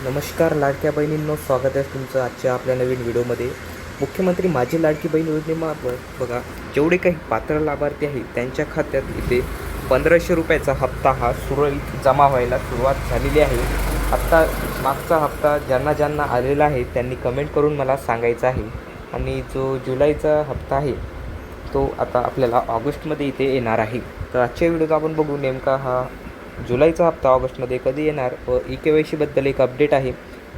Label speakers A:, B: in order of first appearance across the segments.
A: नमस्कार लाडक्या बहिणींनो, स्वागत आहे तुमचं आजच्या आपल्या नवीन व्हिडिओमध्ये. मुख्यमंत्री माझी लाडकी बहीण योजनेमार्फत बघा, जेवढे काही पात्र लाभार्थी आहेत त्यांच्या खात्यात इथे 1500 रुपयाचा हप्ता हा सुरळीत जमा व्हायला सुरुवात झालेली आहे. आत्ता मागचा हप्ता ज्यांना ज्यांना आलेला आहे त्यांनी कमेंट करून मला सांगायचं आहे. आणि जो जुलैचा हप्ता आहे तो आता आपल्याला ऑगस्टमध्ये इथे येणार आहे. तर आजच्या व्हिडिओत आपण बघू नेमका हा जुलैचा हप्ता ऑगस्टमध्ये कधी येणार व ई-के-वाय-सीबद्दल एक अपडेट आहे,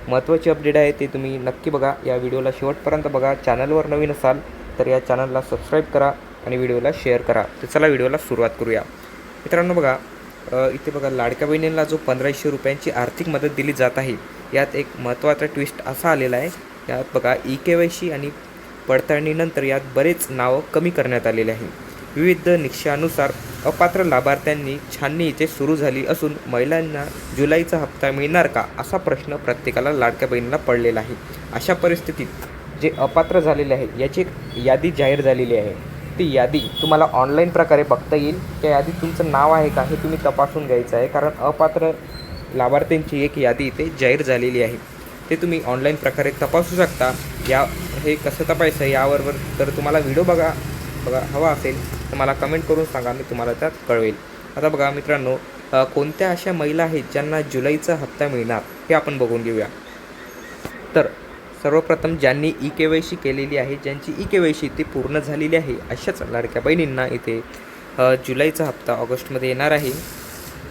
A: महत्त्वाची अपडेट आहे, ते तुम्ही नक्की बघा. या व्हिडिओला शेवटपर्यंत बघा. चॅनलवर नवीन असाल तर या चॅनलला सबस्क्राईब करा आणि व्हिडिओला शेअर करा. तर चला व्हिडिओला सुरुवात करूया. मित्रांनो बघा, इथे बघा लाडक्या बहिणींना जो 1500 रुपयांची आर्थिक मदत दिली जात आहे, यात एक महत्त्वाचा ट्विस्ट असा आलेला आहे. यात बघा ई-के-वाय-सी आणि पडताळणीनंतर यात बरेच नावं कमी करण्यात आलेले आहे. विविध निकषानुसार अपात्र लाभार्थ्यांनी छाननी इथे सुरू झाली असून महिलांना जुलैचा हप्ता मिळणार का असा प्रश्न प्रत्येकाला लाडक्या बहिणींना पडलेला आहे. अशा परिस्थितीत जे अपात्र झालेले आहे याची एक यादी जाहीर झालेली आहे. ती यादी तुम्हाला ऑनलाईन प्रकारे बघता येईल. त्या यादीत तुमचं नाव आहे का हे तुम्ही तपासून घ्यायचं आहे, कारण अपात्र लाभार्थ्यांची एक यादी इथे जाहीर झालेली आहे. ते तुम्ही ऑनलाईन प्रकारे तपासू शकता. हे कसं तपासायचं यावर तर तुम्हाला व्हिडिओ बघा हवा असेल तर मला कमेंट करून सांगा, मी तुम्हाला त्यात कळवेल. आता बघा मित्रांनो, कोणत्या अशा महिला आहेत ज्यांना जुलैचा हप्ता मिळणार हे आपण बघून घेऊया. तर सर्वप्रथम ज्यांनी ई-के-वाय-सी केलेली आहे, ज्यांची ई-के-वाय-सी ती पूर्ण झालेली आहे, अशाच लाडक्या बहिणींना इथे जुलैचा हप्ता ऑगस्टमध्ये येणार आहे.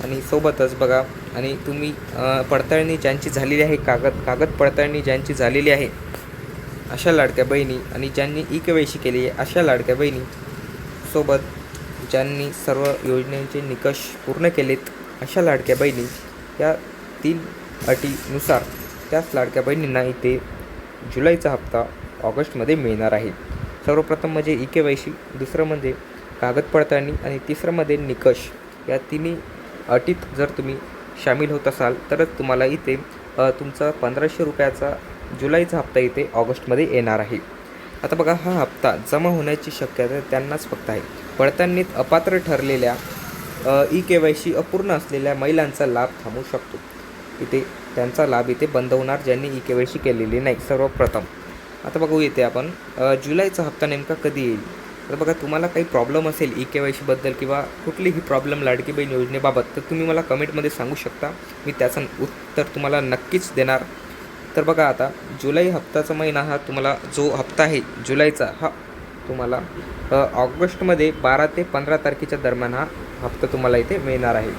A: आणि सोबतच बघा, आणि तुम्ही पडताळणी ज्यांची झालेली आहे, कागद पडताळणी ज्यांची झालेली आहे अशा लाडक्या बहिणी आणि ज्यांनी ई-के-वाय-सी केली आहे अशा लाडक्या बहिणी, सोबत ज्यांनी सर्व योजनेचे निकष पूर्ण केलेत अशा लाडक्या बहिणी, या 3 अटीनुसार त्याच लाडक्या बहिणींना इथे जुलैचा हप्ता ऑगस्टमध्ये मिळणार आहे. सर्वप्रथम म्हणजे ई-के-वाय-सी, दुसरं म्हणजे कागद पडताळणी आणि तिसरं म्हणजे निकष. या तिन्ही अटीत जर तुम्ही सामील होत असाल तरच तुम्हाला इथे तुमचा 1500 रुपयाचा जुलैचा हप्ता इथे ऑगस्टमध्ये येणार आहे. आता बघा, हा हप्ता जमा होण्याची शक्यता त्यांनाच फक्त आहे. पडताळणीत अपात्र ठरलेल्या ई-के-वाय-सी अपूर्ण असलेल्या महिलांचा लाभ थांबू शकतो. इथे त्यांचा लाभ इथे बंद होणार ज्यांनी ई-के-वाय-सी केलेली नाही. सर्वप्रथम आता बघू येते आपण जुलैचा हप्ता नेमका कधी येईल. तर बघा, तुम्हाला काही प्रॉब्लेम असेल ई-के-वाय-सीबद्दल किंवा कुठलीही प्रॉब्लेम लाडकी बहीण योजनेबाबत तर तुम्ही मला कमेंटमध्ये सांगू शकता. मी त्याचं उत्तर तुम्हाला नक्कीच देणार. तर बघा, आता जुलै हप्त्याचा महिना हा तुम्हाला जो हप्ता आहे जुलैचा, हा तुम्हाला ऑगस्टमध्ये 12 ते 15 तारखेच्या दरम्यान हा हप्ता तुम्हाला इथे मिळणार आहे.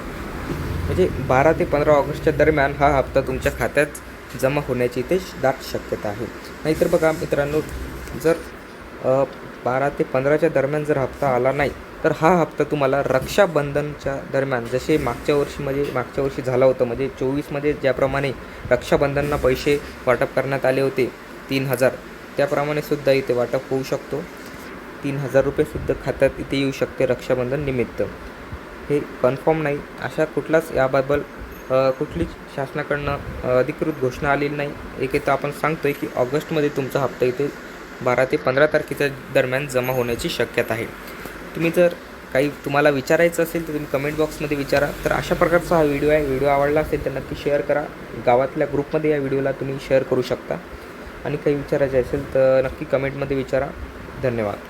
A: म्हणजे 12 ते 15 ऑगस्टच्या दरम्यान हा हप्ता तुमच्या खात्यात जमा होण्याची इथे दाट शक्यता आहे. नाहीतर बघा मित्रांनो, जर 12 ते 15च्या दरम्यान जर हप्ता आला नाही तर हा हप्ता तुम्हाला रक्षाबंधनच्या दरम्यान, जसे मागच्या वर्षी झालं होतं, म्हणजे 24मध्ये ज्याप्रमाणे रक्षाबंधनला पैसे वाटप करण्यात आले होते 3000, त्याप्रमाणे सुद्धा इथे वाटप होऊ शकतो. 3000 रुपयेसुद्धा खात्यात इथे येऊ शकते रक्षाबंधन निमित्त. हे कन्फर्म नाही, अशा कुठलाच याबाबत कुठलीच शासनाकडनं अधिकृत घोषणा आलेली नाही. एक तर आपण सांगतो आहे की ऑगस्टमध्ये तुमचा हप्ता इथे 12 ते 15 तारखेच्या दरम्यान जमा होण्याची शक्यता आहे. तुम्ही जर काही तुम्हाला विचारायचं असेल तर तुम्ही कमेंट बॉक्समध्ये विचारा. तर अशा प्रकारचा हा व्हिडिओ आहे. व्हिडिओ आवडला असेल तर नक्की शेअर करा. गावातल्या ग्रुपमध्ये या व्हिडिओला तुम्ही शेअर करू शकता. आणि काही विचारायचे असेल तर नक्की कमेंटमध्ये विचारा. धन्यवाद.